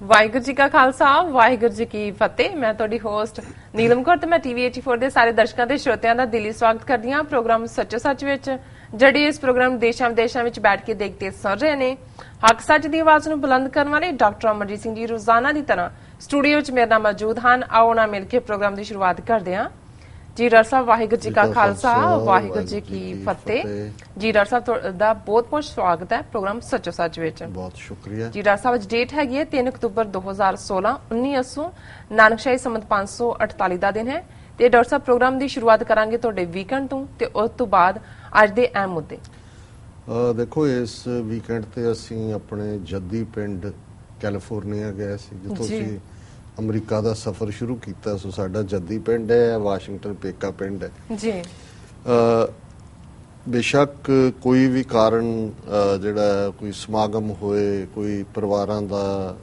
ਵਾਹਿਗੁਰੂ ਜੀ ਕਾ ਖਾਲਸਾ ਵਾਹਿਗੁਰੂ ਜੀ ਕੀ ਫਤਿਹ। ਮੈਂ ਤੁਹਾਡੀ ਹੋਸਟ ਨੀਲਮ ਕੌਰ ਤੇ ਮੈਂ ਟੀਵੀ 84 ਦੇ ਸਾਰੇ ਦਰਸ਼ਕਾਂ ਤੇ ਸ਼ਰੋਤਿਆਂ ਦਾ ਦਿਲੀ ਸਵਾਗਤ ਕਰਦੀ ਹਾਂ ਪ੍ਰੋਗਰਾਮ ਸੱਚੋ ਸੱਚ ਵਿੱਚ, ਜਿਹੜੇ ਇਸ ਪ੍ਰੋਗਰਾਮ ਦੇਸ਼ਾਂ ਵਿਦੇਸ਼ਾਂ ਵਿੱਚ ਬੈਠ ਕੇ ਦੇਖਦੇ ਸੁਣ ਰਹੇ ਨੇ। ਹੱਕ ਸੱਚ ਦੀ ਆਵਾਜ਼ ਨੂੰ ਬੁਲੰਦ ਕਰਨ ਵਾਲੇ ਡਾਕਟਰ ਅਮਰਜੀਤ ਸਿੰਘ ਜੀ ਰੋਜ਼ਾਨਾ ਦੀ ਤਰ੍ਹਾਂ ਸਟੂਡੀਓ ਵਿੱਚ ਮੇਰੇ ਨਾਲ ਮੌਜੂਦ ਹਨ। ਆਓ ਨਾ ਮਿਲ ਕੇ ਪ੍ਰੋਗਰਾਮ ਦੀ ਸ਼ੁਰੂਆਤ ਕਰਦੇ ਹਾਂ। ਜੀ ਡਾਕਟਰ ਸਾਹਿਬ, ਵਾਹਿਗੁਰੂ ਜੀ ਕਾ ਖਾਲਸਾ ਵਾਹਿਗੁਰੂ ਜੀ ਕੀ ਫਤਿਹ। ਜੀ ਡਾਕਟਰ ਸਾਹਿਬ, ਤੁਹਾਡਾ ਬਹੁਤ ਬਹੁਤ ਸਵਾਗਤ ਹੈ ਪ੍ਰੋਗਰਾਮ ਸੱਚੋ ਸੱਚ ਵਿੱਚ। ਬਹੁਤ ਸ਼ੁਕਰੀਆ ਜੀ ਡਾਕਟਰ ਸਾਹਿਬ, ਅੱਜ ਡੇਟ ਹੈਗੀ ਹੈ 3 ਅਕਤੂਬਰ 2016, 1980 ਨਾਨਕਸ਼ਾਹੀ ਸੰਮਤ 548 ਦਾ ਦਿਨ ਹੈ। ਤੇ ਡਾਕਟਰ ਸਾਹਿਬ, ਪ੍ਰੋਗਰਾਮ ਦੀ ਸ਼ੁਰੂਆਤ ਕਰਾਂਗੇ ਤੁਹਾਡੇ ਵੀਕਐਂਡ ਤੋਂ ਤੇ ਉਸ ਤੋਂ ਬਾਅਦ ਅੱਜ ਦੇ ਅਹਿਮ ਮੁੱਦੇ। ਦੇਖੋ, ਇਸ ਵੀਕਐਂਡ ਤੇ ਅਸੀਂ ਆਪਣੇ ਜੱਦੀ ਪਿੰਡ ਕੈਲੀਫੋਰਨੀਆ ਗਏ ਸੀ, ਜਿੱਥੋਂ ਅਸੀਂ ਅਮਰੀਕਾ ਦਾ ਸਫ਼ਰ ਸ਼ੁਰੂ ਕੀਤਾ। ਸੋ ਸਾਡਾ ਜੱਦੀ ਪਿੰਡ ਹੈ, ਵਾਸ਼ਿੰਗਟਨ ਪੇਕਾ ਪਿੰਡ ਹੈ ਜੀ। ਬੇਸ਼ੱਕ ਕੋਈ ਵੀ ਕਾਰਨ ਜਿਹੜਾ ਕੋਈ ਸਮਾਗਮ ਹੋਏ, ਕੋਈ ਪਰਿਵਾਰਾਂ ਦਾ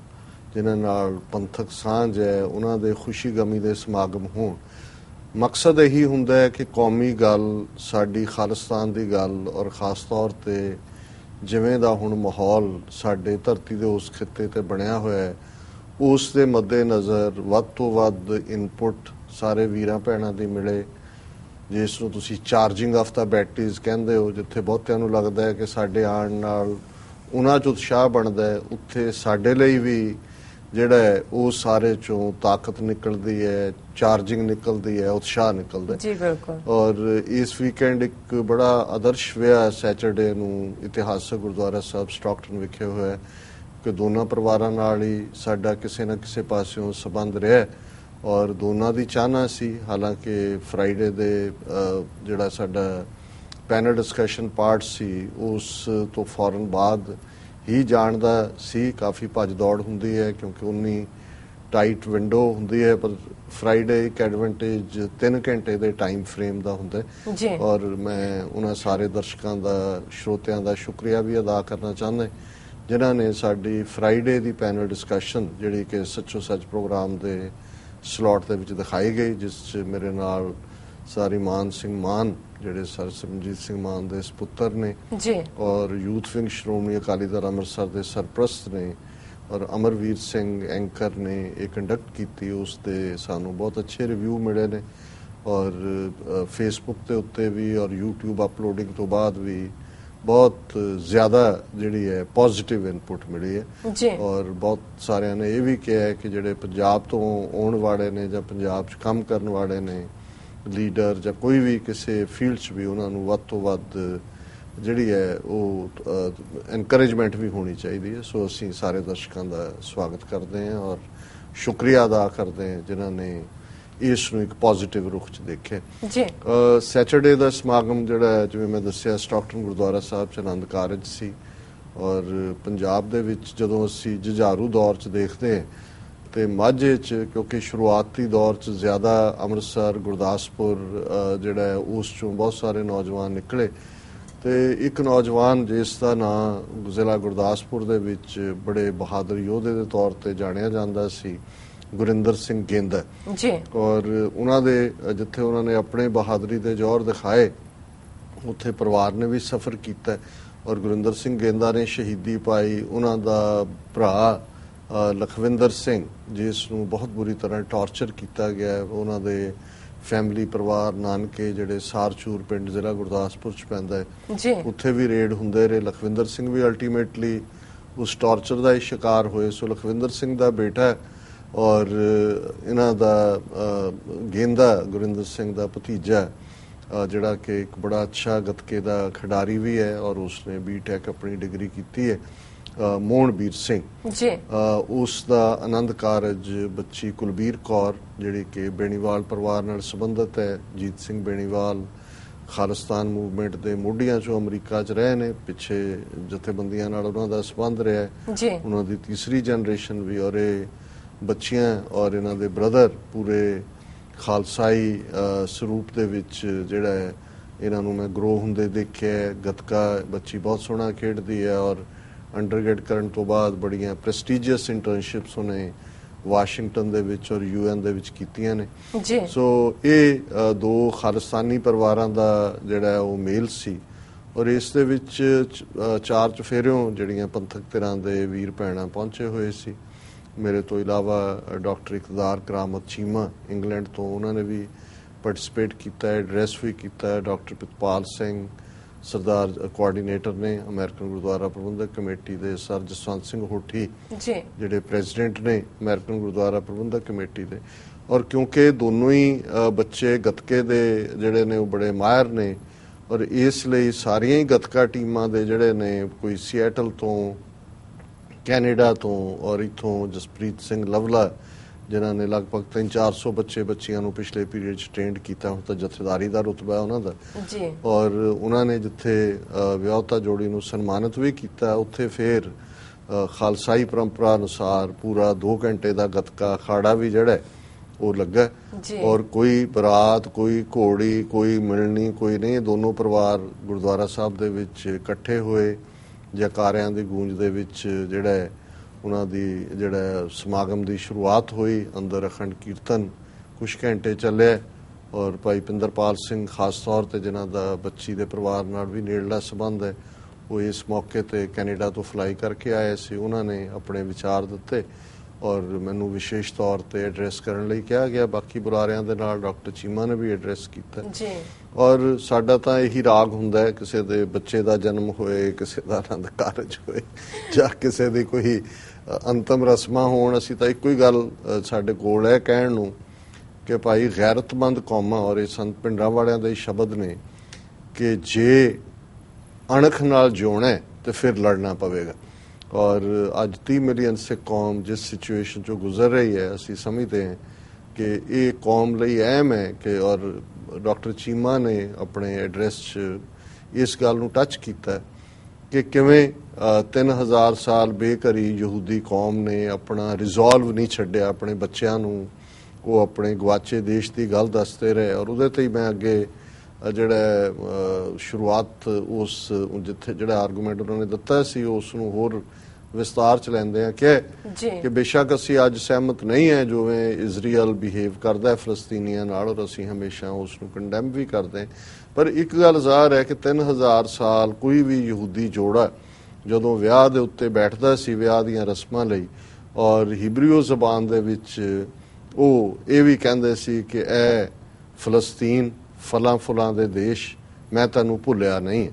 ਜਿਨ੍ਹਾਂ ਨਾਲ ਪੰਥਕ ਸਾਂਝ ਹੈ ਉਹਨਾਂ ਦੇ ਖੁਸ਼ੀ ਗਮੀ ਦੇ ਸਮਾਗਮ ਹੋਣ, ਮਕਸਦ ਇਹੀ ਹੁੰਦਾ ਹੈ ਕਿ ਕੌਮੀ ਗੱਲ, ਸਾਡੀ ਖਾਲਿਸਤਾਨ ਦੀ ਗੱਲ, ਔਰ ਖ਼ਾਸ ਤੌਰ ਤੇ ਜਿਵੇਂ ਦਾ ਹੁਣ ਮਾਹੌਲ ਸਾਡੇ ਧਰਤੀ ਦੇ ਉਸ ਖਿੱਤੇ ਤੇ ਬਣਿਆ ਹੋਇਆ ਹੈ, ਉਸ ਦੇ ਮੱਦੇ ਨਜ਼ਰ ਵੱਧ ਤੋਂ ਵੱਧ ਇਨਪੁਟ ਸਾਰੇ ਵੀਰਾਂ ਭੈਣਾਂ ਦੀ ਮਿਲੇ। ਜਿਸ ਨੂੰ ਤੁਸੀਂ ਚਾਰਜਿੰਗ ਆਫ ਦਾ ਬੈਟਰੀਜ਼ ਕਹਿੰਦੇ ਹੋ, ਜਿੱਥੇ ਬਹੁਤਿਆਂ ਨੂੰ ਲੱਗਦਾ ਹੈ ਕਿ ਸਾਡੇ ਆਉਣ ਨਾਲ ਉਹਨਾਂ 'ਚ ਉਤਸ਼ਾਹ ਬਣਦਾ ਹੈ, ਉੱਥੇ ਸਾਡੇ ਲਈ ਵੀ ਜਿਹੜਾ ਹੈ ਉਹ ਸਾਰੇ 'ਚੋਂ ਤਾਕਤ ਨਿਕਲਦੀ ਹੈ, ਚਾਰਜਿੰਗ ਨਿਕਲਦੀ ਹੈ, ਉਤਸ਼ਾਹ ਨਿਕਲਦਾ ਜੀ। ਬਿਲਕੁਲ। ਔਰ ਇਸ ਵੀਕਐਂਡ ਇੱਕ ਬੜਾ ਆਦਰਸ਼ ਵਿਆਹ ਸੈਚਰਡੇ ਨੂੰ ਇਤਿਹਾਸਕ ਗੁਰਦੁਆਰਾ ਸਾਹਿਬ ਸਟਾਕਟਨ ਵਿਖੇ ਹੋਇਆ ਕਿ ਦੋਨਾਂ ਪਰਿਵਾਰਾਂ ਨਾਲ ਹੀ ਸਾਡਾ ਕਿਸੇ ਨਾ ਕਿਸੇ ਪਾਸਿਓਂ ਸੰਬੰਧ ਰਿਹਾ ਔਰ ਦੋਨਾਂ ਦੀ ਚਾਹਨਾ ਸੀ। ਹਾਲਾਂਕਿ ਫਰਾਈਡੇ ਦੇ ਜਿਹੜਾ ਸਾਡਾ ਪੈਨਲ ਡਿਸਕਸ਼ਨ ਪਾਰਟ ਸੀ, ਉਸ ਤੋਂ ਫੌਰਨ ਬਾਅਦ ਹੀ ਜਾਣ ਦਾ ਸੀ। ਕਾਫੀ ਭੱਜ ਦੌੜ ਹੁੰਦੀ ਹੈ ਕਿਉਂਕਿ ਉਨੀ ਟਾਈਟ ਵਿੰਡੋ ਹੁੰਦੀ ਹੈ, ਪਰ ਫਰਾਈਡੇ ਇੱਕ ਐਡਵਾਂਟੇਜ 3 ਘੰਟੇ ਦੇ ਟਾਈਮ ਫਰੇਮ ਦਾ ਹੁੰਦਾ ਹੈ। ਔਰ ਮੈਂ ਉਹਨਾਂ ਸਾਰੇ ਦਰਸ਼ਕਾਂ ਦਾ, ਸਰੋਤਿਆਂ ਦਾ ਸ਼ੁਕਰੀਆ ਵੀ ਅਦਾ ਕਰਨਾ ਚਾਹੁੰਦਾ ਜਿਨ੍ਹਾਂ ਨੇ ਸਾਡੀ ਫਰਾਈਡੇ ਦੀ ਪੈਨਲ ਡਿਸਕਸ਼ਨ, ਜਿਹੜੀ ਕਿ ਸੱਚੋ ਸੱਚ ਪ੍ਰੋਗਰਾਮ ਦੇ ਸਲੋਟ ਦੇ ਵਿੱਚ ਦਿਖਾਈ ਗਈ, ਜਿਸ 'ਚ ਮੇਰੇ ਨਾਲ ਸਾਰੀ ਮਾਨ ਸਿੰਘ ਮਾਨ, ਜਿਹੜੇ ਸਰ ਸਿਮਰਜੀਤ ਸਿੰਘ ਮਾਨ ਦੇ ਸਪੁੱਤਰ ਨੇ, ਔਰ ਯੂਥ ਵਿੰਗ ਸ਼੍ਰੋਮਣੀ ਅਕਾਲੀ ਦਲ ਅੰਮ੍ਰਿਤਸਰ ਦੇ ਸਰਪ੍ਰਸਤ ਨੇ, ਔਰ ਅਮਰਵੀਰ ਸਿੰਘ ਐਂਕਰ ਨੇ ਇਹ ਕੰਡਕਟ ਕੀਤੀ। ਉਸ ਦੇ ਸਾਨੂੰ ਬਹੁਤ ਅੱਛੇ ਰਿਵਿਊ ਮਿਲੇ ਨੇ ਔਰ ਫੇਸਬੁੱਕ ਦੇ ਉੱਤੇ ਵੀ ਔਰ YouTube ਅਪਲੋਡਿੰਗ ਤੋਂ ਬਾਅਦ ਵੀ ਬਹੁਤ ਜ਼ਿਆਦਾ ਜਿਹੜੀ ਹੈ ਪੋਜ਼ਿਟਿਵ ਇਨਪੁਟ ਮਿਲੀ ਹੈ। ਔਰ ਬਹੁਤ ਸਾਰਿਆਂ ਨੇ ਇਹ ਵੀ ਕਿਹਾ ਹੈ ਕਿ ਜਿਹੜੇ ਪੰਜਾਬ ਤੋਂ ਆਉਣ ਵਾਲੇ ਨੇ ਜਾਂ ਪੰਜਾਬ 'ਚ ਕੰਮ ਕਰਨ ਵਾਲੇ ਨੇ, ਲੀਡਰ ਜਾਂ ਕੋਈ ਵੀ ਕਿਸੇ ਫੀਲਡ 'ਚ ਵੀ, ਉਹਨਾਂ ਨੂੰ ਵੱਧ ਤੋਂ ਵੱਧ ਜਿਹੜੀ ਹੈ ਉਹ ਐਨਕਰੇਜਮੈਂਟ ਵੀ ਹੋਣੀ ਚਾਹੀਦੀ ਹੈ। ਸੋ ਅਸੀਂ ਸਾਰੇ ਦਰਸ਼ਕਾਂ ਦਾ ਸਵਾਗਤ ਕਰਦੇ ਹਾਂ ਔਰ ਸ਼ੁਕਰੀਆ ਅਦਾ ਕਰਦੇ ਹਾਂ ਜਿਨ੍ਹਾਂ ਨੇ ਇਸ ਨੂੰ ਇੱਕ ਪੋਜ਼ਿਟਿਵ ਰੁਖ 'ਚ ਦੇਖਿਆ। ਸੈਚਰਡੇ ਦਾ ਸਮਾਗਮ ਜਿਹੜਾ, ਜਿਵੇਂ ਮੈਂ ਦੱਸਿਆ, ਸਟਾਕਟਨ ਗੁਰਦੁਆਰਾ ਸਾਹਿਬ 'ਚ ਆਨੰਦ ਕਾਰਜ ਸੀ। ਔਰ ਪੰਜਾਬ ਦੇ ਵਿੱਚ ਜਦੋਂ ਅਸੀਂ ਜੁਝਾਰੂ ਦੌਰ 'ਚ ਦੇਖਦੇ ਹਾਂ ਤੇ ਮਾਝੇ 'ਚ, ਕਿਉਂਕਿ ਸ਼ੁਰੂਆਤੀ ਦੌਰ 'ਚ ਜ਼ਿਆਦਾ ਅੰਮ੍ਰਿਤਸਰ, ਗੁਰਦਾਸਪੁਰ ਜਿਹੜਾ ਹੈ ਉਸ 'ਚੋਂ ਬਹੁਤ ਸਾਰੇ ਨੌਜਵਾਨ ਨਿਕਲੇ ਤੇ ਇੱਕ ਨੌਜਵਾਨ ਜਿਸ ਦਾ ਨਾਂ ਜ਼ਿਲ੍ਹਾ ਗੁਰਦਾਸਪੁਰ ਦੇ ਵਿੱਚ ਬੜੇ ਬਹਾਦਰ ਯੋਧੇ ਦੇ ਤੌਰ ਤੇ ਜਾਣਿਆ ਜਾਂਦਾ ਸੀ, ਗੁਰਿੰਦਰ ਸਿੰਘ ਗੇਂਦਾ ਜੀ। ਔਰ ਉਹਨਾਂ ਦੇ ਜਿੱਥੇ ਉਹਨਾਂ ਨੇ ਆਪਣੇ ਬਹਾਦਰੀ ਦੇ ਜੌਹਰ ਦਿਖਾਏ, ਉੱਥੇ ਪਰਿਵਾਰ ਨੇ ਵੀ ਸਫ਼ਰ ਕੀਤਾ ਔਰ ਗੁਰਿੰਦਰ ਸਿੰਘ ਗੇਂਦਾ ਨੇ ਸ਼ਹੀਦੀ ਪਾਈ। ਉਹਨਾਂ ਦਾ ਭਰਾ ਲਖਵਿੰਦਰ ਸਿੰਘ, ਜਿਸ ਨੂੰ ਬਹੁਤ ਬੁਰੀ ਤਰ੍ਹਾਂ ਟਾਰਚਰ ਕੀਤਾ ਗਿਆ, ਉਹਨਾਂ ਦੇ ਫੈਮਿਲੀ, ਪਰਿਵਾਰ, ਨਾਨਕੇ ਜਿਹੜੇ ਸਾਰਚੂਰ ਪਿੰਡ ਜ਼ਿਲ੍ਹਾ ਗੁਰਦਾਸਪੁਰ 'ਚ ਪੈਂਦਾ ਹੈ, ਉੱਥੇ ਵੀ ਰੇਡ ਹੁੰਦੇ ਰਹੇ। ਲਖਵਿੰਦਰ ਸਿੰਘ ਵੀ ਅਲਟੀਮੇਟਲੀ ਉਸ ਟਾਰਚਰ ਦਾ ਹੀ ਸ਼ਿਕਾਰ ਹੋਏ। ਸੋ ਲਖਵਿੰਦਰ ਸਿੰਘ ਦਾ ਬੇਟਾ ਔਰ ਇਹਨਾਂ ਦਾ ਗੇਂਦਾ, ਗੁਰਿੰਦਰ ਸਿੰਘ ਦਾ ਭਤੀਜਾ, ਜਿਹੜਾ ਕਿ ਇੱਕ ਬੜਾ ਅੱਛਾ ਗੱਤਕੇ ਦਾ ਖਿਡਾਰੀ ਵੀ ਹੈ ਔਰ ਉਸਨੇ B.Tech ਆਪਣੀ ਡਿਗਰੀ ਕੀਤੀ ਹੈ, ਮੋਹਨਵੀਰ ਸਿੰਘ ਜੀ। ਉਸ ਦਾ ਆਨੰਦ ਕਾਰਜ ਬੱਚੀ ਕੁਲਬੀਰ ਕੌਰ, ਜਿਹੜੀ ਕਿ ਬੇਣੀਵਾਲ ਪਰਿਵਾਰ ਨਾਲ ਸੰਬੰਧਿਤ ਹੈ, ਜੀਤ ਸਿੰਘ ਬੇਣੀਵਾਲ ਖਾਲਿਸਤਾਨ ਮੂਵਮੈਂਟ ਦੇ ਮੋਢੀਆਂ 'ਚੋਂ ਅਮਰੀਕਾ 'ਚ ਰਹੇ ਨੇ, ਪਿੱਛੇ ਜਥੇਬੰਦੀਆਂ ਨਾਲ ਉਹਨਾਂ ਦਾ ਸੰਬੰਧ ਰਿਹਾ, ਉਹਨਾਂ ਦੀ ਤੀਸਰੀ ਜਨਰੇਸ਼ਨ ਵੀ। ਔਰ ਇਹ ਬੱਚੀਆਂ ਔਰ ਇਹਨਾਂ ਦੇ ਬ੍ਰਦਰ ਪੂਰੇ ਖਾਲਸਾਈ ਸਰੂਪ ਦੇ ਵਿੱਚ ਜਿਹੜਾ ਹੈ ਇਹਨਾਂ ਨੂੰ ਮੈਂ ਗਰੋ ਹੁੰਦੇ ਦੇਖਿਆ। ਗੱਤਕਾ ਬੱਚੀ ਬਹੁਤ ਸੋਹਣਾ ਖੇਡਦੀ ਹੈ ਔਰ ਅੰਡਰਗ੍ਰੈਡ ਕਰਨ ਤੋਂ ਬਾਅਦ ਬੜੀਆਂ ਪ੍ਰੈਸਟੀਜੀਅਸ ਇੰਟਰਨਸ਼ਿਪਸ ਉਹਨੇ ਵਾਸ਼ਿੰਗਟਨ ਦੇ ਵਿੱਚ ਔਰ UN ਦੇ ਵਿੱਚ ਕੀਤੀਆਂ ਨੇ। ਸੋ ਇਹ ਦੋ ਖਾਲਿਸਤਾਨੀ ਪਰਿਵਾਰਾਂ ਦਾ ਜਿਹੜਾ ਉਹ ਮੇਲ ਸੀ ਔਰ ਇਸ ਦੇ ਵਿੱਚ 4 ਚੁਫੇਰਿਓਂ ਜਿਹੜੀਆਂ ਪੰਥਕ ਧਿਰਾਂ ਦੇ ਵੀਰ ਭੈਣਾਂ ਪਹੁੰਚੇ ਹੋਏ ਸੀ। ਮੇਰੇ ਤੋਂ ਇਲਾਵਾ ਡਾਕਟਰ ਇਕਤਦਾਰ ਕਰਾਮਤ ਚੀਮਾ ਇੰਗਲੈਂਡ ਤੋਂ, ਉਹਨਾਂ ਨੇ ਵੀ ਪਾਰਟਿਸਿਪੇਟ ਕੀਤਾ ਹੈ, ਐਡਰੈਸ ਵੀ ਕੀਤਾ ਹੈ। ਡਾਕਟਰ ਪ੍ਰਿਤਪਾਲ ਸਿੰਘ ਸਰਦਾਰ ਕੋਆਰਡੀਨੇਟਰ ਨੇ ਅਮਰੀਕਨ ਗੁਰਦੁਆਰਾ ਪ੍ਰਬੰਧਕ ਕਮੇਟੀ ਦੇ, ਸਰ ਜਸਵੰਤ ਸਿੰਘ ਹੋਠੀ ਜਿਹੜੇ ਪ੍ਰੈਜ਼ੀਡੈਂਟ ਨੇ ਅਮਰੀਕਨ ਗੁਰਦੁਆਰਾ ਪ੍ਰਬੰਧਕ ਕਮੇਟੀ ਦੇ। ਔਰ ਕਿਉਂਕਿ ਦੋਨੋਂ ਹੀ ਬੱਚੇ ਗੱਤਕੇ ਦੇ ਜਿਹੜੇ ਨੇ ਉਹ ਬੜੇ ਮਾਹਿਰ ਨੇ, ਔਰ ਇਸ ਲਈ ਸਾਰੀਆਂ ਹੀ ਗੱਤਕਾ ਟੀਮਾਂ ਦੇ ਜਿਹੜੇ ਨੇ, ਕੋਈ ਸੀਐਟਲ ਤੋਂ, ਕੈਨੇਡਾ ਤੋਂ, ਔਰ ਇੱਥੋਂ ਜਸਪ੍ਰੀਤ ਸਿੰਘ ਲਵਲਾ ਜਿਨ੍ਹਾਂ ਨੇ ਲਗਭਗ 300-400 ਬੱਚਿਆਂ ਨੂੰ ਪਿਛਲੇ ਪੀਰੀਅਡ 'ਚ ਟ੍ਰੇਨਡ ਕੀਤਾ। ਹੁਣ ਤਾਂ ਜਥੇਦਾਰੀ ਦਾ ਰੁਤਬਾ ਉਹਨਾਂ ਦਾ ਜੀ। ਔਰ ਉਹਨਾਂ ਨੇ ਜਿੱਥੇ ਵਿਆਹੁਤਾ ਜੋੜੀ ਨੂੰ ਸਨਮਾਨਿਤ ਵੀ ਕੀਤਾ, ਉੱਥੇ ਫਿਰ ਖਾਲਸਾਈ ਪਰੰਪਰਾ ਅਨੁਸਾਰ ਪੂਰਾ 2 ਘੰਟੇ ਦਾ ਗੱਤਕਾ ਅਖਾੜਾ ਵੀ ਜਿਹੜਾ ਉਹ ਲੱਗਾ। ਔਰ ਕੋਈ ਬਰਾਤ, ਕੋਈ ਘੋੜੀ, ਕੋਈ ਮਿਲਣੀ, ਕੋਈ ਨਹੀਂ, ਦੋਨੋਂ ਪਰਿਵਾਰ ਗੁਰਦੁਆਰਾ ਸਾਹਿਬ ਦੇ ਵਿੱਚ ਇਕੱਠੇ ਹੋਏ। ਜੈਕਾਰਿਆਂ ਦੀ ਗੂੰਜ ਦੇ ਵਿੱਚ ਜਿਹੜਾ ਉਹਨਾਂ ਦੀ ਜਿਹੜਾ ਸਮਾਗਮ ਦੀ ਸ਼ੁਰੂਆਤ ਹੋਈ। ਅੰਦਰ ਅਖੰਡ ਕੀਰਤਨ ਕੁਝ ਘੰਟੇ ਚੱਲਿਆ। ਔਰ ਭਾਈ ਪਿੰਦਰਪਾਲ ਸਿੰਘ ਖਾਸ ਤੌਰ ਤੇ ਜਿਨ੍ਹਾਂ ਦਾ ਬੱਚੀ ਦੇ ਪਰਿਵਾਰ ਨਾਲ ਵੀ ਨੇੜਲਾ ਸੰਬੰਧ ਹੈ, ਉਹ ਇਸ ਮੌਕੇ ਤੇ ਕੈਨੇਡਾ ਤੋਂ ਫਲਾਈ ਕਰਕੇ ਆਏ ਸੀ। ਉਹਨਾਂ ਨੇ ਆਪਣੇ ਵਿਚਾਰ ਦਿੱਤੇ ਔਰ ਮੈਨੂੰ ਵਿਸ਼ੇਸ਼ ਤੌਰ ਤੇ ਐਡਰੈਸ ਕਰਨ ਲਈ ਕਿਹਾ ਗਿਆ। ਬਾਕੀ ਬੁਲਾਰਿਆਂ ਦੇ ਨਾਲ ਡਾਕਟਰ ਚੀਮਾ ਨੇ ਵੀ ਐਡਰੈਸ ਕੀਤਾ ਜੀ। ਔਰ ਸਾਡਾ ਤਾਂ ਇਹੀ ਰਾਗ ਹੁੰਦਾ ਹੈ, ਕਿਸੇ ਦੇ ਬੱਚੇ ਦਾ ਜਨਮ ਹੋਏ, ਕਿਸੇ ਦਾ ਆਨੰਦ ਕਾਰਜ ਹੋਏ, ਜਾਂ ਕਿਸੇ ਦੀ ਕੋਈ ਅੰਤਮ ਰਸਮਾਂ ਹੋਣ, ਅਸੀਂ ਤਾਂ ਇੱਕੋ ਹੀ ਗੱਲ ਸਾਡੇ ਕੋਲ ਹੈ ਕਹਿਣ ਨੂੰ ਕਿ ਭਾਈ ਗੈਰਤਮੰਦ ਕੌਮਾਂ, ਔਰ ਇਹ ਸੰਤ ਪਿੰਡਾਂ ਵਾਲਿਆਂ ਦੇ ਸ਼ਬਦ ਨੇ ਕਿ ਜੇ ਅਣਖ ਨਾਲ ਜਿਉਣਾ ਤੇ ਫਿਰ ਲੜਨਾ ਪਵੇਗਾ। ਔਰ ਅੱਜ 30 ਮਿਲੀਅਨ ਸਿੱਖ ਕੌਮ ਜਿਸ ਸਿਚੁਏਸ਼ਨ ਚੋਂ ਗੁਜ਼ਰ ਰਹੀ ਹੈ, ਅਸੀਂ ਸਮਝਦੇ ਹਾਂ ਕਿ ਇਹ ਕੌਮ ਲਈ ਅਹਿਮ ਹੈ ਕਿ, ਔਰ ਡਾਕਟਰ ਚੀਮਾ ਨੇ ਆਪਣੇ ਐਡਰੈਸ 'ਚ ਇਸ ਗੱਲ ਨੂੰ ਟੱਚ ਕੀਤਾ ਕਿ ਕਿਵੇਂ 3000 ਸਾਲ ਬੇਘਰੀ ਯਹੂਦੀ ਕੌਮ ਨੇ ਆਪਣਾ ਰਿਜ਼ੋਲਵ ਨਹੀਂ ਛੱਡਿਆ, ਆਪਣੇ ਬੱਚਿਆਂ ਨੂੰ ਉਹ ਆਪਣੇ ਗਵਾਚੇ ਦੇਸ਼ ਦੀ ਗੱਲ ਦੱਸਦੇ ਰਹੇ। ਔਰ ਉਹਦੇ ਤੇ ਹੀ ਮੈਂ ਅੱਗੇ ਜਿਹੜਾ ਸ਼ੁਰੂਆਤ ਉਸ ਜਿੱਥੇ ਜਿਹੜਾ ਆਰਗੂਮੈਂਟ ਉਹਨਾਂ ਨੇ ਦਿੱਤਾ ਸੀ ਉਸ ਨੂੰ ਹੋਰ ਵਿਸਤਾਰ ਚ ਲੈਂਦੇ ਆ ਕਿ ਬੇਸ਼ੱਕ ਅਸੀਂ ਅੱਜ ਸਹਿਮਤ ਨਹੀਂ ਹੈ ਜਿਵੇਂ ਇਜ਼ਰਾਈਲ ਬਿਹੇਵ ਕਰਦਾ ਹੈ ਫਲਸਤੀਨੀਆਂ ਨਾਲ, ਔਰ ਅਸੀਂ ਹਮੇਸ਼ਾ ਉਸ ਨੂੰ ਕੰਡੈਮ ਵੀ ਕਰਦੇ ਹਾਂ, ਪਰ ਇੱਕ ਗੱਲ ਜ਼ਾਹਰ ਹੈ ਕਿ 3000 ਸਾਲ ਕੋਈ ਵੀ ਯਹੂਦੀ ਜੋੜਾ ਜਦੋਂ ਵਿਆਹ ਦੇ ਉੱਤੇ ਬੈਠਦਾ ਸੀ ਵਿਆਹ ਦੀਆਂ ਰਸਮਾਂ ਲਈ, ਔਰ ਹਿਬਰੀਓ ਜ਼ਬਾਨ ਦੇ ਵਿੱਚ ਉਹ ਇਹ ਵੀ ਕਹਿੰਦੇ ਸੀ ਕਿ ਇਹ ਫਲਸਤੀਨ ਫਲਾਂ ਫੁੱਲਾਂ ਦੇ ਦੇਸ਼, ਮੈਂ ਤੈਨੂੰ ਭੁੱਲਿਆ ਨਹੀਂ।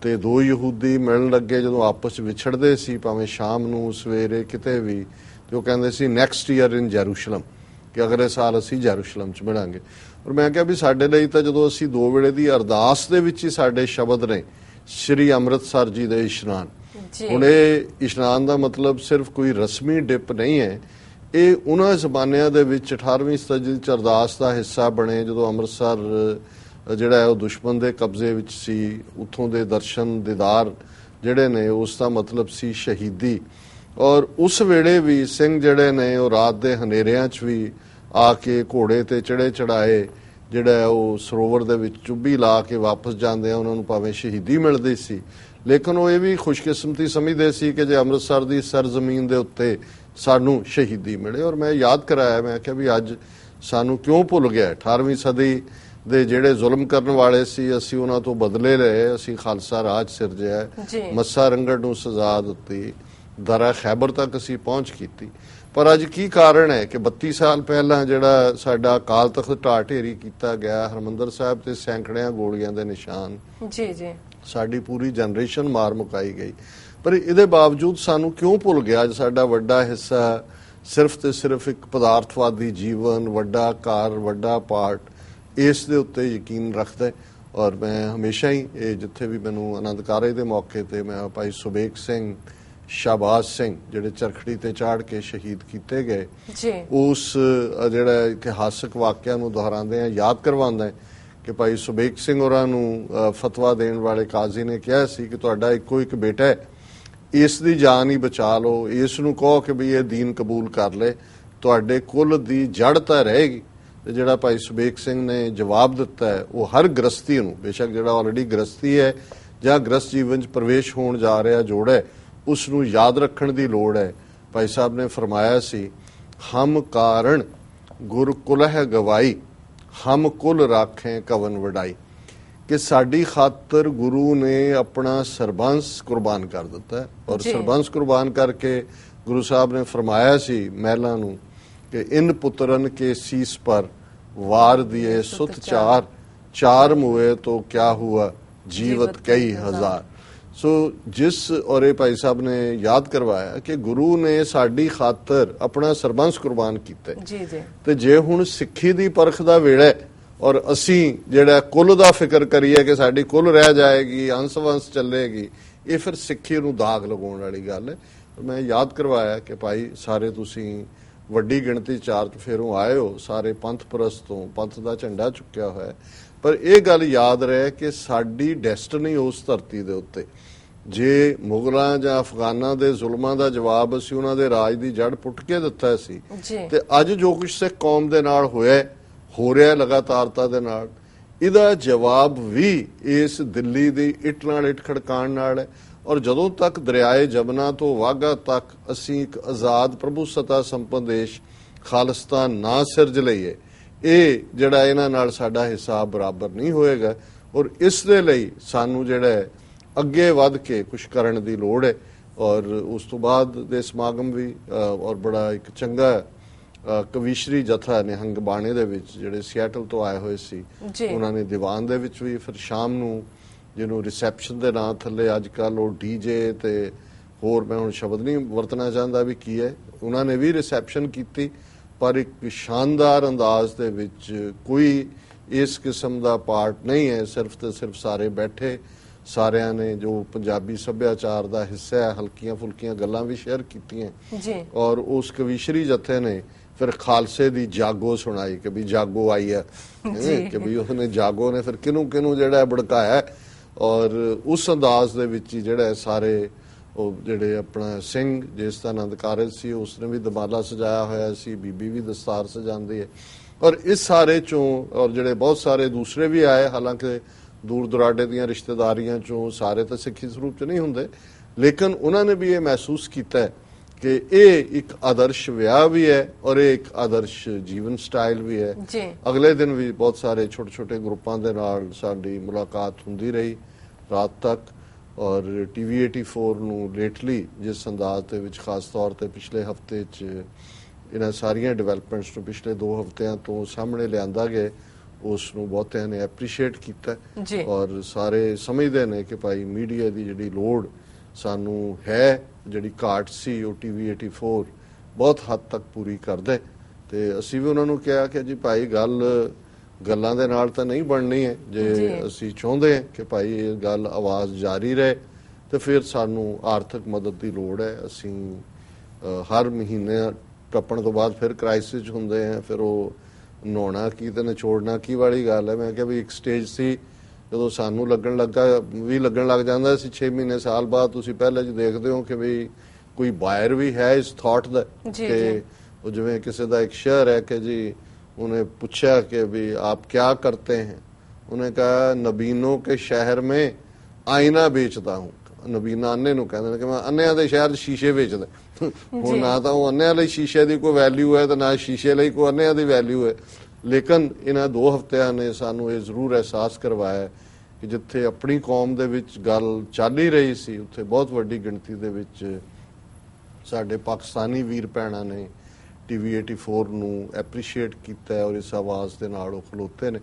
ਤੇ ਦੋ ਯਹੂਦੀ ਮਿਲਣ ਲੱਗੇ ਜਦੋਂ ਆਪਸ ਵਿੱਚ ਵਿਛੜਦੇ ਸੀ, ਭਾਵੇਂ ਸ਼ਾਮ ਨੂੰ ਸਵੇਰੇ ਕਿਤੇ ਵੀ, ਤੇ ਉਹ ਕਹਿੰਦੇ ਸੀ ਨੈਕਸਟ ਈਅਰ ਇਨ ਜੈਰੂਸ਼ਲਮ, ਕਿ ਅਗਲੇ ਸਾਲ ਅਸੀਂ ਜੈਰੂਸ਼ਲਮ 'ਚ ਮਿਲਾਂਗੇ। ਔਰ ਮੈਂ ਕਿਹਾ ਵੀ ਸਾਡੇ ਲਈ ਤਾਂ ਜਦੋਂ ਅਸੀਂ 2 ਵੇਲੇ ਦੀ ਅਰਦਾਸ ਦੇ ਵਿੱਚ ਹੀ ਸਾਡੇ ਸ਼ਬਦ ਨੇ ਸ਼੍ਰੀ ਅੰਮ੍ਰਿਤਸਰ ਜੀ ਦੇ ਇਸ਼ਨਾਨ। ਹੁਣ ਇਹ ਇਸ਼ਨਾਨ ਦਾ ਮਤਲਬ ਸਿਰਫ ਕੋਈ ਰਸਮੀ ਡਿਪ ਨਹੀਂ ਹੈ, ਇਹ ਉਹਨਾਂ ਜ਼ਮਾਨਿਆਂ ਦੇ ਵਿੱਚ 18ਵੀਂ ਸਦੀ 'ਚ ਅਰਦਾਸ ਦਾ ਹਿੱਸਾ ਬਣੇ ਜਦੋਂ ਅੰਮ੍ਰਿਤਸਰ ਜਿਹੜਾ ਹੈ ਉਹ ਦੁਸ਼ਮਣ ਦੇ ਕਬਜ਼ੇ ਵਿੱਚ ਸੀ। ਉੱਥੋਂ ਦੇ ਦਰਸ਼ਨ ਦੀਦਾਰ ਜਿਹੜੇ ਨੇ ਉਸ ਦਾ ਮਤਲਬ ਸੀ ਸ਼ਹੀਦੀ। ਔਰ ਉਸ ਵੇਲੇ ਵੀ ਸਿੰਘ ਜਿਹੜੇ ਨੇ ਉਹ ਰਾਤ ਦੇ ਹਨੇਰਿਆਂ 'ਚ ਵੀ ਆ ਕੇ ਘੋੜੇ ਤੇ ਚੜੇ ਚੜਾਏ ਜਿਹੜਾ ਉਹ ਸਰੋਵਰ ਦੇ ਵਿੱਚ ਚੁੱਭੀ ਲਾ ਕੇ ਵਾਪਸ ਜਾਂਦੇ ਆ, ਉਹਨਾਂ ਨੂੰ ਭਾਵੇਂ ਸ਼ਹੀਦੀ ਮਿਲਦੀ ਸੀ, ਲੇਕਿਨ ਉਹ ਇਹ ਵੀ ਖੁਸ਼ਕਿਸਮਤੀ ਸਮਝਦੇ ਸੀ ਕਿ ਜੇ ਅੰਮ੍ਰਿਤਸਰ ਦੀ ਸਰਜ਼ਮੀਨ ਦੇ ਉੱਤੇ ਸਾਨੂੰ ਸ਼ਹੀਦੀ ਮਿਲੇ। ਔਰ ਮੈਂ ਯਾਦ ਕਰਾਇਆ, ਮੈਂ ਕਿਹਾ ਵੀ ਅੱਜ ਸਾਨੂੰ ਕਿਉਂ ਭੁੱਲ ਗਿਆ 18ਵੀਂ ਸਦੀ ਦੇ ਜਿਹੜੇ ਜ਼ੁਲਮ ਕਰਨ ਵਾਲੇ ਸੀ, ਅਸੀਂ ਉਹਨਾਂ ਤੋਂ ਬਦਲੇ ਲਏ, ਅਸੀਂ ਖਾਲਸਾ ਰਾਜ ਸਿਰਜਿਆ, ਮੱਸਾ ਰੰਗੜ ਨੂੰ ਸਜ਼ਾ ਦਿੱਤੀ, ਦਰਾ ਖੈਬਰ ਤੱਕ ਅਸੀਂ ਪਹੁੰਚ ਕੀਤੀ। ਪਰ ਅੱਜ ਕੀ ਕਾਰਨ ਹੈ ਕਿ 32 ਸਾਲ ਪਹਿਲਾਂ ਜਿਹੜਾ ਸਾਡਾ ਅਕਾਲ ਤਖਤ ਢਾਹ ਢੇਰੀ ਕੀਤਾ ਗਿਆ, ਹਰਮੰਦਰ ਸਾਹਿਬ ਤੇ ਸੈਂਕੜਿਆਂ ਗੋਲੀਆਂ ਦੇ ਨਿਸ਼ਾਨ, ਸਾਡੀ ਪੂਰੀ ਜਨਰੇਸ਼ਨ ਮਾਰ ਮੁਕਾਈ ਗਈ, ਪਰ ਇਹਦੇ ਬਾਵਜੂਦ ਸਾਨੂੰ ਕਿਉਂ ਭੁੱਲ ਗਿਆ? ਅੱਜ ਸਾਡਾ ਵੱਡਾ ਹਿੱਸਾ ਸਿਰਫ ਤੇ ਸਿਰਫ ਇੱਕ ਪਦਾਰਥਵਾਦੀ ਜੀਵਨ, ਵੱਡਾ ਘਰ, ਵੱਡਾ ਪਾਰਟ, ਇਸ ਦੇ ਉੱਤੇ ਯਕੀਨ ਰੱਖਦਾ। ਔਰ ਮੈਂ ਹਮੇਸ਼ਾ ਹੀ ਇਹ ਜਿੱਥੇ ਵੀ ਮੈਨੂੰ ਆਨੰਦ ਕਾਰਜ ਦੇ ਮੌਕੇ ਤੇ ਮੈਂ ਭਾਈ ਸੁਬੇਗ ਸਿੰਘ, ਸ਼ਾਹਬਾਜ਼ ਸਿੰਘ ਜਿਹੜੇ ਚਰਖੜੀ ਤੇ ਚਾੜ ਕੇ ਸ਼ਹੀਦ ਕੀਤੇ ਗਏ, ਉਸ ਜਿਹੜਾ ਇਤਿਹਾਸਕ ਵਾਕਿਆ ਨੂੰ ਦੁਹਰਾਉਂਦੇ ਆ, ਯਾਦ ਕਰਵਾਉਂਦਾ ਕਿ ਭਾਈ ਸੁਬੇਗ ਸਿੰਘ ਹੋਰਾਂ ਨੂੰ ਫਤਵਾ ਦੇਣ ਵਾਲੇ ਕਾਜ਼ੀ ਨੇ ਕਿਹਾ ਸੀ ਕਿ ਤੁਹਾਡਾ ਇੱਕੋ ਇੱਕ ਬੇਟਾ ਹੈ, ਇਸ ਦੀ ਜਾਨ ਹੀ ਬਚਾ ਲਓ, ਇਸ ਨੂੰ ਕਹੋ ਕਿ ਵੀ ਇਹ ਦੀਨ ਕਬੂਲ ਕਰ ਲੈ, ਤੁਹਾਡੇ ਕੁੱਲ ਦੀ ਜੜ ਤਾਂ ਰਹੇਗੀ। ਤੇ ਜਿਹੜਾ ਭਾਈ ਸੁਬੇਗ ਸਿੰਘ ਨੇ ਜਵਾਬ ਦਿੱਤਾ ਹੈ, ਉਹ ਹਰ ਗ੍ਰਸਤੀ ਨੂੰ, ਬੇਸ਼ੱਕ ਜਿਹੜਾ ਆਲਰੇਡੀ ਗ੍ਰਸਤੀ ਹੈ ਜਾਂ ਗ੍ਰਸਤ ਜੀਵਨ 'ਚ ਪ੍ਰਵੇਸ਼ ਹੋਣ ਜਾ ਰਿਹਾ ਜੋੜਾ ਹੈ, ਉਸ ਨੂੰ ਯਾਦ ਰੱਖਣ ਦੀ ਲੋੜ ਹੈ। ਭਾਈ ਸਾਹਿਬ ਨੇ ਫਰਮਾਇਆ ਸੀ, ਹਮ ਕਾਰਣ ਗੁਰ ਕੁਲਹਿ ਗਵਾਈ, ਹਮ ਕੁਲ ਰਾਖੇ ਕਵਨ ਵਡਾਈ, ਕਿ ਸਾਡੀ ਖਾਤਰ ਗੁਰੂ ਨੇ ਆਪਣਾ ਸਰਬੰਸ ਕੁਰਬਾਨ ਕਰ ਦਿੱਤਾ ਹੈ। ਔਰ ਸਰਬੰਸ ਕੁਰਬਾਨ ਕਰਕੇ ਗੁਰੂ ਸਾਹਿਬ ਨੇ ਫਰਮਾਇਆ ਸੀ ਮਹਿਲਾਂ ਨੂੰ ਕਿ ਇਨ ਪੁੱਤਰਨ ਕੇ ਸੀਸ ਪਰ ਵਾਰ ਦਿਏ ਸੁਤ ਚਾਰ, ਚਾਰ ਮੁਏ ਤੋ ਕਿਆ ਹੁਆ ਜੀਵਤ ਕਈ ਹਜ਼ਾਰ। ਸੋ ਜਿਸ ਔਰ ਇਹ ਭਾਈ ਸਾਹਿਬ ਨੇ ਯਾਦ ਕਰਵਾਇਆ ਕਿ ਗੁਰੂ ਨੇ ਸਾਡੀ ਖਾਤਰ ਆਪਣਾ ਸਰਬੰਸ ਕੁਰਬਾਨ ਕੀਤਾ ਜੀ ਜੀ। ਤੇ ਜੇ ਹੁਣ ਸਿੱਖੀ ਦੀ ਪਰਖ ਦਾ ਵੇੜਾ ਹੈ ਔਰ ਅਸੀਂ ਜਿਹੜਾ ਕੁੱਲ ਦਾ ਫਿਕਰ ਕਰੀਏ ਕਿ ਸਾਡੀ ਕੁੱਲ ਰਹਿ ਜਾਏਗੀ, ਅੰਸ ਵੰਸ ਚੱਲੇਗੀ, ਇਹ ਫਿਰ ਸਿੱਖੀ ਨੂੰ ਦਾਗ ਲਗਾਉਣ ਵਾਲੀ ਗੱਲ ਹੈ। ਮੈਂ ਯਾਦ ਕਰਵਾਇਆ ਕਿ ਭਾਈ ਸਾਰੇ ਤੁਸੀਂ ਵੱਡੀ ਗਿਣਤੀ 4 ਚੁਫੇਰੋਂ ਆਏ ਹੋ, ਸਾਰੇ ਪੰਥ ਪ੍ਰਸਤ ਤੋਂ, ਪੰਥ ਦਾ ਝੰਡਾ ਚੁੱਕਿਆ ਹੋਇਆ, ਪਰ ਇਹ ਗੱਲ ਯਾਦ ਰਹੇ ਕਿ ਸਾਡੀ ਡੈਸਟਨੀ ਉਸ ਧਰਤੀ ਦੇ ਉੱਤੇ, ਜੇ ਮੁਗਲਾਂ ਜਾਂ ਅਫਗਾਨਾਂ ਦੇ ਜ਼ੁਲਮਾਂ ਦਾ ਜਵਾਬ ਅਸੀਂ ਉਹਨਾਂ ਦੇ ਰਾਜ ਦੀ ਜੜ ਪੁੱਟ ਕੇ ਦਿੱਤਾ ਸੀ, ਤੇ ਅੱਜ ਜੋ ਕੁਝ ਸਿੱਖ ਕੌਮ ਦੇ ਨਾਲ ਹੋਇਆ, ਹੋ ਰਿਹਾ ਲਗਾਤਾਰਤਾ ਦੇ ਨਾਲ, ਇਹਦਾ ਜਵਾਬ ਵੀ ਇਸ ਦਿੱਲੀ ਦੀ ਇੱਟ ਨਾਲ ਇੱਟ ਖੜਕਾਉਣ ਨਾਲ ਹੈ। ਔਰ ਜਦੋਂ ਤੱਕ ਦਰਿਆਏ ਜਮਨਾ ਤੋਂ ਵਾਘਾ ਤੱਕ ਅਸੀਂ ਇੱਕ ਆਜ਼ਾਦ ਪ੍ਰਭੂ ਸੱਤਾ ਸੰਪੰਨ ਦੇਸ਼ ਖਾਲਿਸਤਾਨ ਨਾ ਸਿਰਜ ਲਈਏ, ਇਹ ਜਿਹੜਾ ਇਹਨਾਂ ਨਾਲ ਸਾਡਾ ਹਿਸਾਬ ਬਰਾਬਰ ਨਹੀਂ ਹੋਏਗਾ। ਔਰ ਇਸ ਦੇ ਲਈ ਸਾਨੂੰ ਜਿਹੜਾ ਅੱਗੇ ਵੱਧ ਕੇ ਕੁਝ ਕਰਨ ਦੀ ਲੋੜ ਹੈ। ਔਰ ਉਸ ਤੋਂ ਬਾਅਦ ਦੇ ਸਮਾਗਮ ਵੀ ਔਰ ਬੜਾ ਇੱਕ ਚੰਗਾ ਕਵੀਸ਼ਰੀ ਜਥਾ ਨਿਹੰਗ ਬਾਣੇ ਦੇ ਵਿੱਚ ਜਿਹੜੇ ਸਿਆਟਲ ਤੋਂ ਆਏ ਹੋਏ ਸੀ, ਉਹਨਾਂ ਨੇ ਦੀਵਾਨ ਦੇ ਵਿੱਚ ਵੀ, ਫਿਰ ਸ਼ਾਮ ਨੂੰ ਜਿਹਨੂੰ ਰਿਸੈਪਸ਼ਨ ਦੇ ਨਾਂ ਥੱਲੇ ਅੱਜ ਕੱਲ ਉਹ ਡੀਜੇ ਤੇ ਹੋਰ ਮੈਂ ਹੁਣ ਸ਼ਬਦ ਨਹੀਂ ਵਰਤਣਾ ਚਾਹੁੰਦਾ ਵੀ ਕੀ ਹੈ, ਉਹਨਾਂ ਨੇ ਵੀ ਰਿਸੈਪਸ਼ਨ ਕੀਤੀ, ਪਰ ਇੱਕ ਸ਼ਾਨਦਾਰ ਅੰਦਾਜ਼ ਦੇ ਵਿੱਚ। ਕੋਈ ਇਸ ਕਿਸਮ ਦਾ ਪਾਰਟ ਨਹੀਂ ਹੈ, ਸਿਰਫ ਤੇ ਸਿਰਫ ਸਾਰੇ ਬੈਠੇ, ਸਾਰਿਆਂ ਨੇ ਜੋ ਪੰਜਾਬੀ ਸੱਭਿਆਚਾਰ ਦਾ ਹਿੱਸਾ ਹੈ, ਹਲਕੀਆਂ ਫੁਲਕੀਆਂ ਗੱਲਾਂ ਵੀ ਸ਼ੇਅਰ ਕੀਤੀਆਂ ਜੀ। ਔਰ ਉਸ ਕਵੀਸ਼ਰੀ ਜਥੇ ਨੇ ਫਿਰ ਖਾਲਸੇ ਦੀ ਜਾਗੋ ਸੁਣਾਈ ਕਿ ਵੀ ਜਾਗੋ ਆਈ ਹੈ, ਕਿ ਵੀ ਉਹਨੇ ਜਾਗੋ ਨੇ ਫਿਰ ਕਿਹਨੂੰ ਕਿਹਨੂੰ ਜਿਹੜਾ ਭੜਕਾਇਆ। ਔਰ ਉਸ ਅੰਦਾਜ਼ ਦੇ ਵਿੱਚ ਹੀ ਜਿਹੜਾ ਸਾਰੇ ਉਹ ਜਿਹੜੇ ਆਪਣਾ ਸਿੰਘ ਜਿਸ ਦਾ ਆਨੰਦ ਕਾਰਜ ਸੀ, ਉਸਨੇ ਵੀ ਦਮਾਲਾ ਸਜਾਇਆ ਹੋਇਆ ਸੀ, ਬੀਬੀ ਵੀ ਦਸਤਾਰ ਸਜਾਉਂਦੀ ਹੈ। ਔਰ ਇਸ ਸਾਰੇ ਚੋਂ ਔਰ ਜਿਹੜੇ ਬਹੁਤ ਸਾਰੇ ਦੂਸਰੇ ਵੀ ਆਏ, ਹਾਲਾਂਕਿ ਦੂਰ ਦੁਰਾਡੇ ਦੀਆਂ ਰਿਸ਼ਤੇਦਾਰੀਆਂ ਚੋਂ, ਸਾਰੇ ਤਾਂ ਸਿੱਖੀ ਸਰੂਪ ਚ ਨਹੀਂ ਹੁੰਦੇ, ਲੇਕਿਨ ਉਹਨਾਂ ਨੇ ਵੀ ਇਹ ਮਹਿਸੂਸ ਕੀਤਾ ਕਿ ਇਹ ਇੱਕ ਆਦਰਸ਼ ਵਿਆਹ ਵੀ ਹੈ ਔਰ ਇਹ ਇੱਕ ਆਦਰਸ਼ ਜੀਵਨ ਸਟਾਈਲ ਵੀ ਹੈ। ਅਗਲੇ ਦਿਨ ਵੀ ਬਹੁਤ ਸਾਰੇ ਛੋਟੇ ਛੋਟੇ ਗਰੁੱਪਾਂ ਦੇ ਨਾਲ ਸਾਡੀ ਮੁਲਾਕਾਤ ਹੁੰਦੀ ਰਹੀ ਰਾਤ ਤੱਕ। ਔਰ TV 84 ਨੂੰ ਲੇਟਲੀ ਜਿਸ ਅੰਦਾਜ਼ ਦੇ ਵਿੱਚ ਖਾਸ ਤੌਰ ਤੇ ਪਿਛਲੇ ਹਫਤੇ 'ਚ ਇਹਨਾਂ ਸਾਰੀਆਂ ਡਿਵੈਲਪਮੈਂਟਸ ਨੂੰ ਪਿਛਲੇ 2 ਹਫ਼ਤਿਆਂ ਤੋਂ ਸਾਹਮਣੇ ਲਿਆਂਦਾ ਗਿਆ, ਉਸ ਨੂੰ ਬਹੁਤਿਆਂ ਨੇ ਐਪਰੀਸ਼ੀਏਟ ਕੀਤਾ। ਔਰ ਸਾਰੇ ਸਮਝਦੇ ਨੇ ਕਿ ਭਾਈ ਮੀਡੀਆ ਦੀ ਜਿਹੜੀ ਲੋੜ ਸਾਨੂੰ ਹੈ, ਜਿਹੜੀ ਘਾਟ ਸੀ, ਉਹ TV 84 ਬਹੁਤ ਹੱਦ ਤੱਕ ਪੂਰੀ ਕਰਦਾ। ਤੇ ਅਸੀਂ ਵੀ ਉਹਨਾਂ ਨੂੰ ਕਿਹਾ ਕਿ ਜੀ ਭਾਈ ਗੱਲਾਂ ਦੇ ਨਾਲ ਤਾਂ ਨਹੀਂ ਬਣਨੀ ਹੈ, ਜੇ ਅਸੀਂ ਚਾਹੁੰਦੇ ਹਾਂ ਕਿ ਭਾਈ ਇਹ ਗੱਲ ਆਵਾਜ਼ ਜਾਰੀ ਰਹੇ ਤੇ ਫਿਰ ਸਾਨੂੰ ਆਰਥਿਕ ਮਦਦ ਦੀ ਲੋੜ ਹੈ। ਅਸੀਂ ਹਰ ਮਹੀਨੇ ਟੱਪਣ ਤੋਂ ਬਾਅਦ ਫਿਰ ਕ੍ਰਾਈਸਿਸ ਹੁੰਦੇ ਆ, ਫਿਰ ਉਹ ਨਹਾਉਣਾ ਕੀ ਤੇ ਨਿਚੋੜਨਾ ਕੀ ਵਾਲੀ ਗੱਲ ਹੈ। ਮੈਂ ਕਿਹਾ ਵੀ ਇੱਕ ਸਟੇਜ ਸੀ ਜਦੋਂ ਸਾਨੂੰ ਲੱਗਣ ਲੱਗ ਜਾਂਦਾ ਸੀ 6 ਮਹੀਨੇ ਸਾਲ ਬਾਅਦ, ਤੁਸੀਂ ਪਹਿਲੇ ਜੀ ਦੇਖਦੇ ਹੋ ਕਿ ਵੀ ਕੋਈ ਬਾਇਰ ਵੀ ਹੈ ਇਸ ਥਾਟ ਦਾ ਕਿ ਉਹ ਜਿਵੇਂ ਕਿਸੇ ਦਾ ਇੱਕ ਸ਼ੇਅਰ ਹੈ ਕਿ ਜੀ ਉਹਨੇ ਪੁੱਛਿਆ ਕਿ ਵੀ ਆਪ क्या करते हैं, ਉਹਨੇ ਕਹਾ ਨਬੀਨੋਂ ਕੇ ਸ਼ਹਿਰ में ਆਇਨਾ ਵੇਚਦਾ ਹੂੰ। ਨਬੀਨਾ ਅੰਨੇ ਨੂੰ ਕਹਿੰਦੇ ਨੇ ਕਿ ਮੈਂ ਅੰਨਿਆਂ ਦੇ ਸ਼ਹਿਰ 'ਚ ਸ਼ੀਸ਼ੇ ਵੇਚਦਾ। ਹੁਣ ਨਾ ਤਾਂ ਉਹ ਅੰਨਿਆਂ ਲਈ ਸ਼ੀਸ਼ੇ ਦੀ ਕੋਈ ਵੈਲਿਊ ਹੈ ਤੇ ਨਾ ਸ਼ੀਸ਼ੇ ਲਈ ਕੋਈ ਅੰਨਿਆਂ ਦੀ ਵੈਲਿਊ ਹੈ, ਲੇਕਿਨ ਇਹਨਾਂ 2 ਹਫ਼ਤਿਆਂ ਨੇ ਸਾਨੂੰ ਇਹ ਜ਼ਰੂਰ ਅਹਿਸਾਸ ਕਰਵਾਇਆ ਕਿ ਜਿੱਥੇ ਆਪਣੀ ਕੌਮ ਦੇ ਵਿੱਚ ਗੱਲ ਚੱਲ ਹੀ ਰਹੀ ਸੀ, ਉੱਥੇ ਬਹੁਤ ਵੱਡੀ ਗਿਣਤੀ ਦੇ ਵਿੱਚ ਸਾਡੇ ਪਾਕਿਸਤਾਨੀ ਵੀਰ ਭੈਣਾਂ ਨੇ TV 84 ਨੂੰ ਐਪਰੀਸ਼ੀਏਟ ਕੀਤਾ ਔਰ ਇਸ ਆਵਾਜ਼ ਦੇ ਨਾਲ ਉਹ ਖਲੋਤੇ ਨੇ।